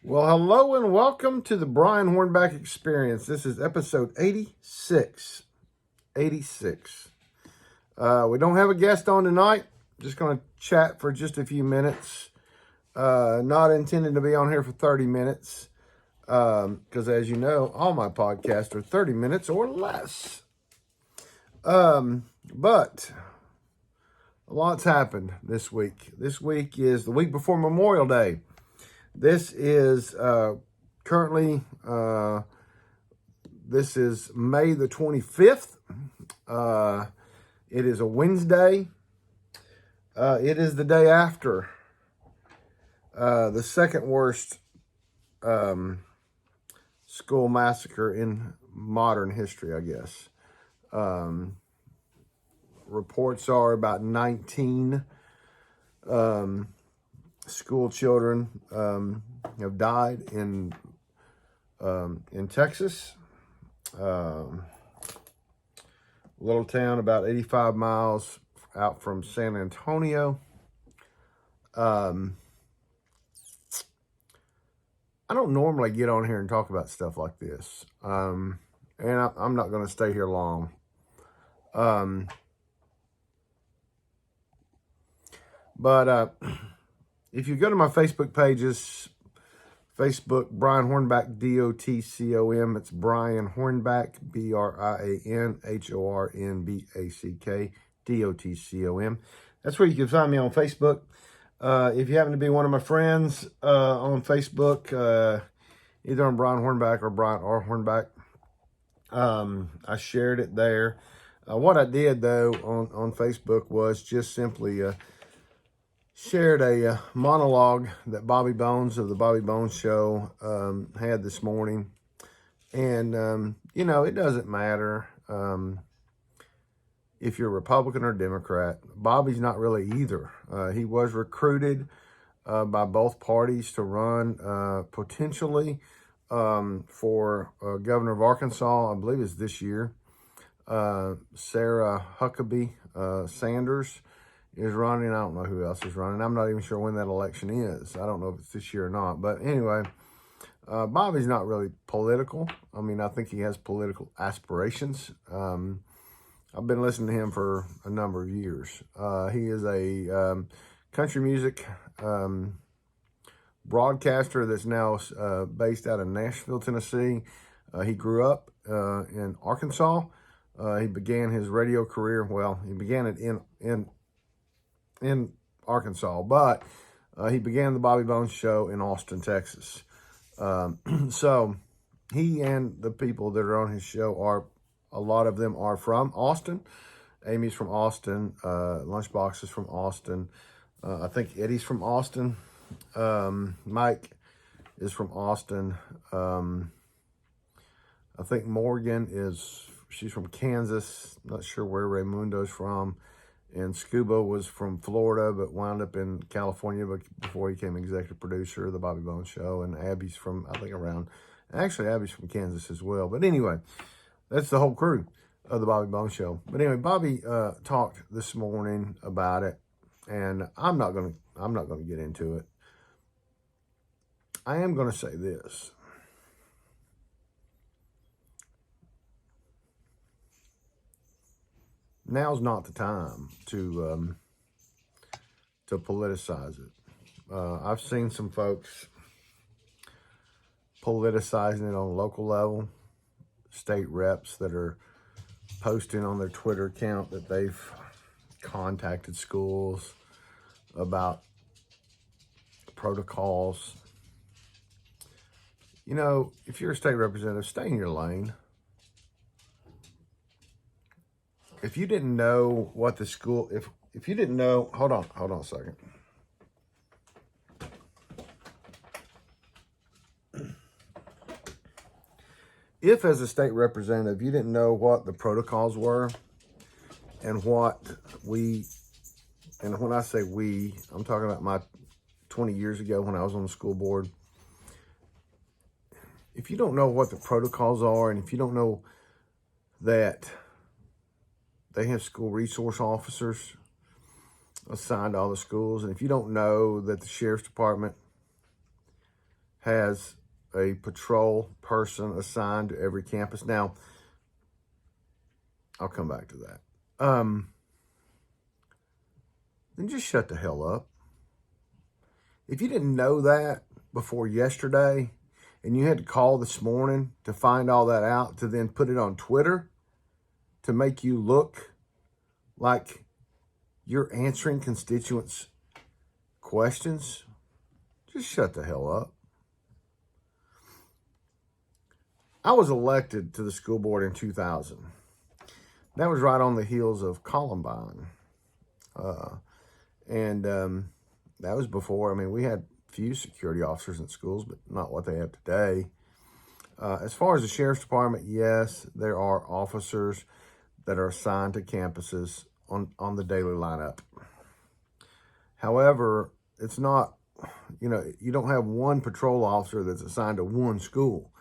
Well, hello and welcome to the Brian Hornback Experience. This is episode 86. 86. We don't have a guest on tonight. Just going to chat for just a few minutes. Not intending to be on here for 30 minutes. Because as you know, all my podcasts are 30 minutes or less. But a lot's happened this week. This week is the week before Memorial Day. This is currently, this is May the 25th. It is a Wednesday. It is the day after the second worst school massacre in modern history, I guess. Reports are about 19 school children have died in Texas. Little town about 85 miles out from San Antonio. I don't normally get on here and talk about stuff like this. And I'm not going to stay here long. But if you go to my Facebook pages, Facebook, Brian Hornback, D-O-T-C-O-M. It's Brian Hornback, B-R-I-A-N-H-O-R-N-B-A-C-K, D-O-T-C-O-M. That's where you can find me on Facebook. If you happen to be one of my friends on Facebook, either on Brian Hornback or Brian R. Hornback, I shared it there. What I did, though, on Facebook was just simply shared a monologue that Bobby Bones of the Bobby Bones Show had this morning. And, you know, it doesn't matter if you're Republican or Democrat. Bobby's not really either. He was recruited by both parties to run potentially for governor of Arkansas. I believe it's this year. Sarah Huckabee Sanders is running. I don't know who else is running. I'm not even sure when that election is. I don't know if it's this year or not. But anyway, Bobby's not really political. I mean, I think he has political aspirations. I've been listening to him for a number of years. He is a country music broadcaster that's now based out of Nashville, Tennessee. He grew up in Arkansas. He began his radio career. Well, he began it in Arkansas, but he began the Bobby Bones Show in Austin, Texas. So he and the people that are on his show a lot of them are from Austin. Amy's from Austin. Lunchbox is from Austin. I think Eddie's from Austin. Mike is from Austin. I think Morgan she's from Kansas. Not sure where Raymundo's from. And Scuba was from Florida, but wound up in California before he became executive producer of the Bobby Bones Show. And Abby's from, I think, Abby's from Kansas as well. But anyway, that's the whole crew of the Bobby Bones Show. But anyway, Bobby talked this morning about it, and I'm not gonna get into it. I am gonna say this. Now's not the time to politicize it. I've seen some folks politicizing it on a local level. State reps that are posting on their Twitter account that they've contacted schools about protocols. You know, if you're a state representative, stay in your lane. If you didn't know what the school, if you didn't know, hold on a second. If as a state representative, you didn't know what the protocols were and when I say we, I'm talking about my 20 years ago when I was on the school board. If you don't know what the protocols are, and if you don't know that they have school resource officers assigned to all the schools, and if you don't know that the sheriff's department has a patrol person assigned to every campus. Now, I'll come back to that. Then just shut the hell up. If you didn't know that before yesterday, and you had to call this morning to find all that out, to then put it on Twitter to make you look like you're answering constituents' questions, just shut the hell up. I was elected to the school board in 2000. That was right on the heels of Columbine. That was before, we had few security officers in schools, but not what they have today. As far as the sheriff's department, yes, there are officers that are assigned to campuses on the daily lineup. However, it's not, you don't have one patrol officer that's assigned to one school.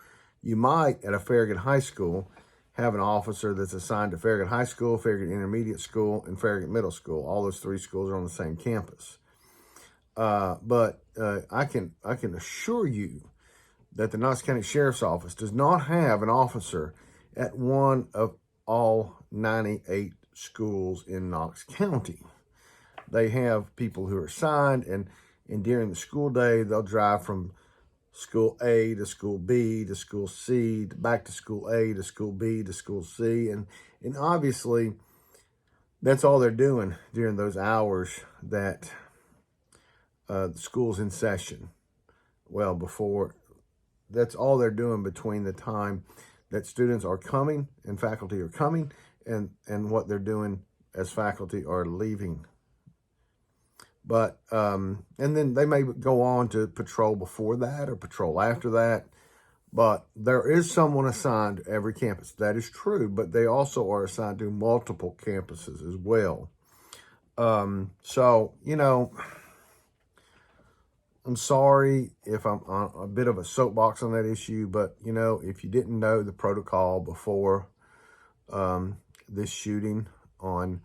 You might, at a Farragut High School, have an officer that's assigned to Farragut High School, Farragut Intermediate School, and Farragut Middle School. All those three schools are on the same campus. But I can assure you that the Knox County Sheriff's Office does not have an officer at one of all 98 schools in Knox County. They have people who are assigned, and during the school day, they'll drive from school A to school B to school C, back to school A to school B to school C. And obviously, that's all they're doing during those hours that the school's in session. Well, that's all they're doing between the time that students are coming and faculty are coming and what they're doing as faculty are leaving. But, and then they may go on to patrol before that or patrol after that. But there is someone assigned to every campus. That is true, but they also are assigned to multiple campuses as well. So, I'm sorry if I'm on a bit of a soapbox on that issue, but, if you didn't know the protocol before this shooting on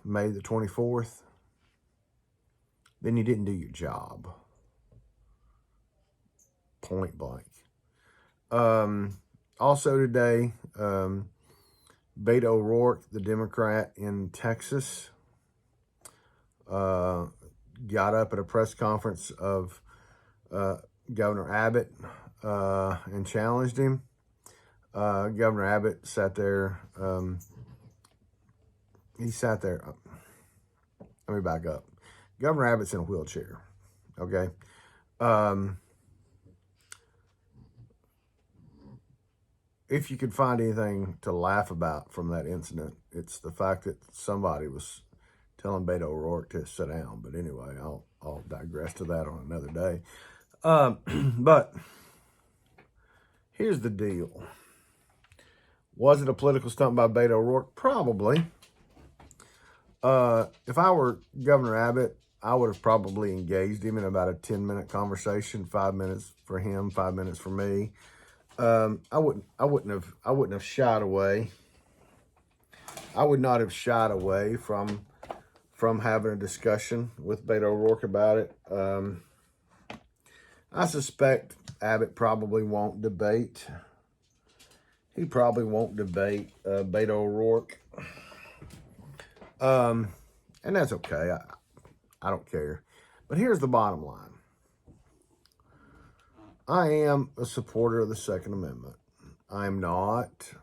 May the 24th, then you didn't do your job. Point blank. Also today, Beto O'Rourke, the Democrat in Texas, got up at a press conference of Governor Abbott and challenged him. Governor Abbott sat there. He sat there. Let me back up. Governor Abbott's in a wheelchair. Okay. If you could find anything to laugh about from that incident, it's the fact that somebody was telling Beto O'Rourke to sit down. But anyway, I'll digress to that on another day. But here's the deal. Was it a political stunt by Beto O'Rourke? Probably. If I were Governor Abbott, I would have probably engaged him in about a 10-minute conversation, 5 minutes for him, 5 minutes for me. I wouldn't have shied away. I would not have shied away from having a discussion with Beto O'Rourke about it. I suspect Abbott probably won't debate. He probably won't debate Beto O'Rourke. And that's okay. I don't care. But here's the bottom line. I am a supporter of the Second Amendment. I am not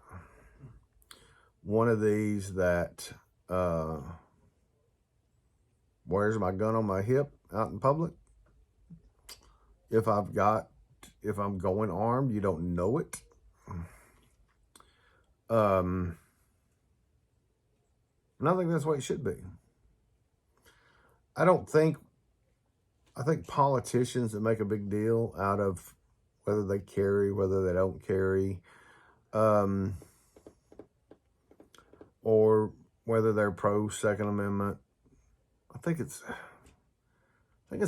one of these that wears my gun on my hip out in public. If I'm going armed, you don't know it. And I think that's the way it should be. I think politicians that make a big deal out of whether they carry, whether they don't carry, or whether they're pro Second Amendment, I think it's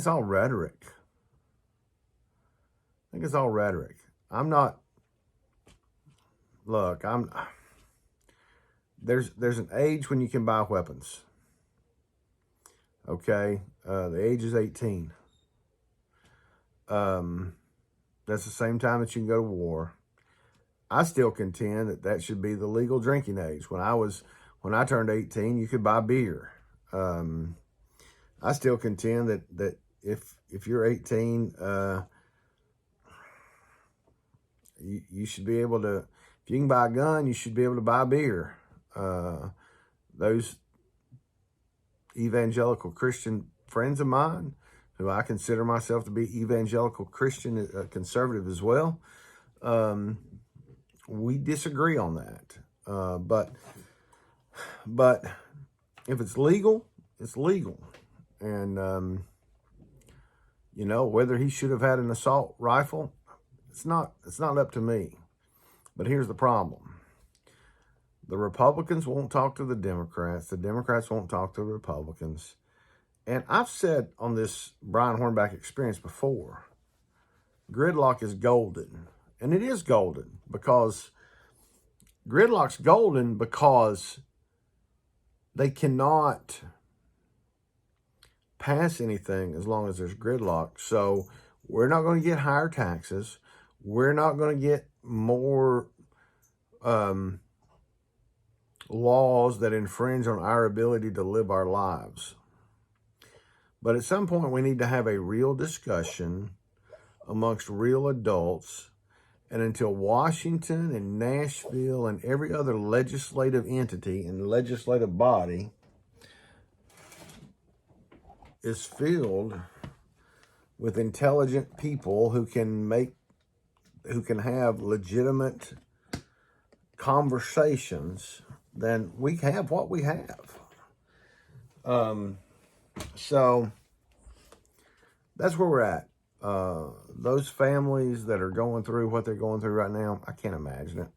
all rhetoric. I think it's all rhetoric. There's an age when you can buy weapons. Okay, the age is 18. That's the same time that you can go to war. I still contend that that should be the legal drinking age. When I turned 18, you could buy beer. I still contend that if you're 18, you should be able to, if you can buy a gun, you should be able to buy beer. Those evangelical Christian friends of mine, who I consider myself to be evangelical Christian, conservative as well, we disagree on that. But if it's legal, it's legal. And, you know, whether he should have had an assault rifle, it's not up to me. But here's the problem. The Republicans won't talk to the Democrats. The Democrats won't talk to the Republicans. And I've said on this Brian Hornback Experience before, gridlock is golden. And it is golden because gridlock's golden because they cannot pass anything as long as there's gridlock. So we're not going to get higher taxes. We're not going to get more laws that infringe on our ability to live our lives. But at some point, we need to have a real discussion amongst real adults. And until Washington and Nashville and every other legislative entity and legislative body is filled with intelligent people who can have legitimate conversations, then we have what we have. So that's where we're at. Those families that are going through what they're going through right now, I can't imagine it.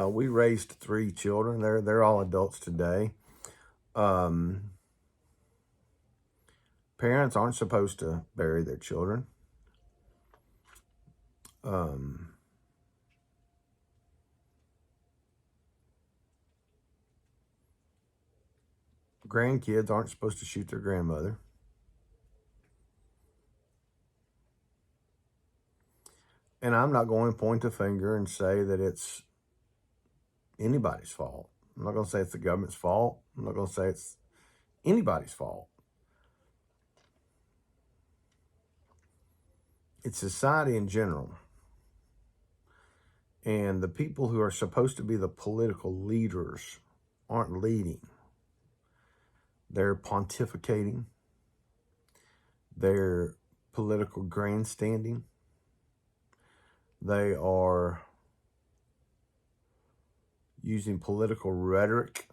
We raised 3 children. They're all adults today. Parents aren't supposed to bury their children. Grandkids aren't supposed to shoot their grandmother. And I'm not going to point the finger and say that it's anybody's fault. I'm not going to say it's the government's fault. I'm not going to say it's anybody's fault. It's society in general. And the people who are supposed to be the political leaders aren't leading. They're pontificating. They're political grandstanding. They are using political rhetoric.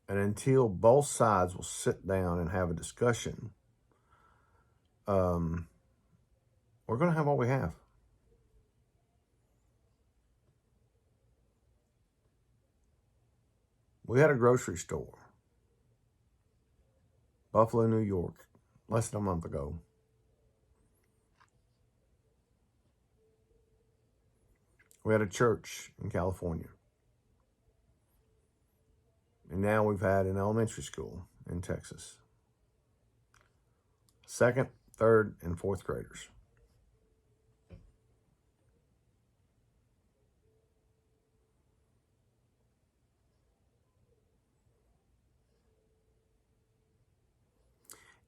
And until both sides will sit down and have a discussion, we're going to have what we have. We had a grocery store, Buffalo, New York, less than a month ago. We had a church in California. And now we've had an elementary school in Texas. 2nd, 3rd, and 4th graders.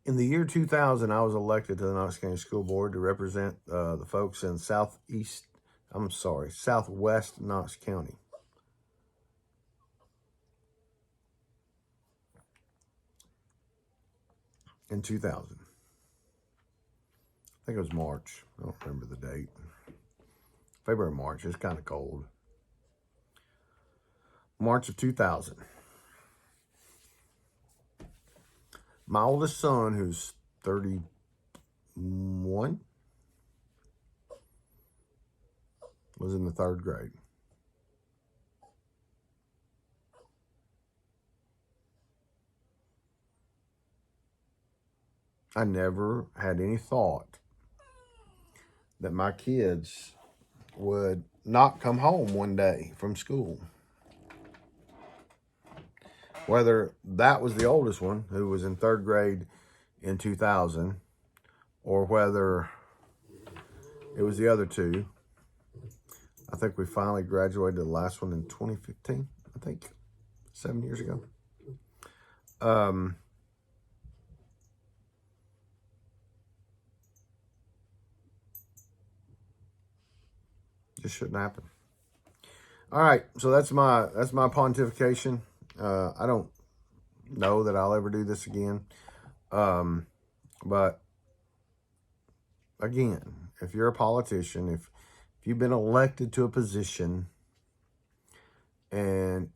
In the year 2000, I was elected to the Knox County School Board to represent the folks in southwest Knox County. In 2000. I think it was March. I don't remember the date. February, March. It's kind of cold. March of 2000. My oldest son, who's 31, was in the 3rd grade. I never had any thought that my kids would not come home one day from school. Whether that was the oldest one, who was in 3rd grade in 2000, or whether it was the other two. I think we finally graduated the last one in 2015, I think, 7 years ago. Just shouldn't happen. All right, so that's my pontification. I don't know that I'll ever do this again. But again, if you're a politician, if you've been elected to a position, and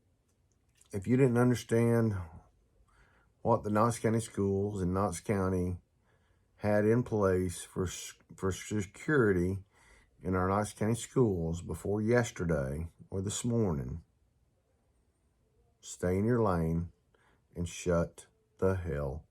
if you didn't understand what the Knox County schools and Knox County had in place for security in our Knox County schools before yesterday or this morning, stay in your lane and shut the hell